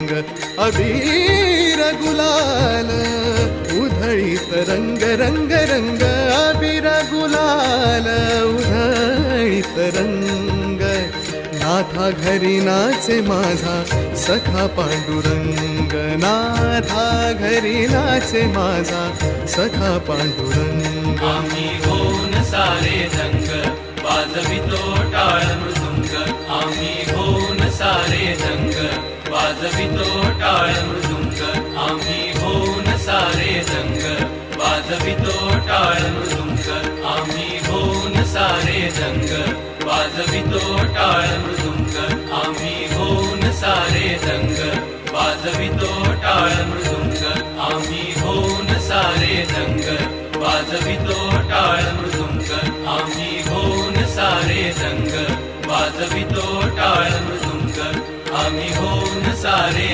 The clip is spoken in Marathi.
अबीर गुलाल उधळीत रंग रंग रंग, अबीर गुलाल उधळीत रंग. नाथा घरी नाचे माझा सखा पांडुरंग, नाथा घरी नाचे माझा सखा पांडुरंग. आम्ही होऊन सारे रंग वाजवितो टाळ मृदुंग, आम्ही होऊन सारे रंग वाजवितो टाळ मृदुंग, आम्ही होऊन सारे रंग वाजवितो टाळ मृदुंग, आम्ही होऊन सारे रंग वाजवितो टाळ मृदुंग, आम्ही होऊन सारे रंग वाजवितो टाळ मृदुंग, आम्ही होऊन सारे रंग वाजवितो टाळ मृदुंग, आम्ही होऊन सारे रंग वाजवितो टाळ मृदुंग, आम्ही होऊन सारे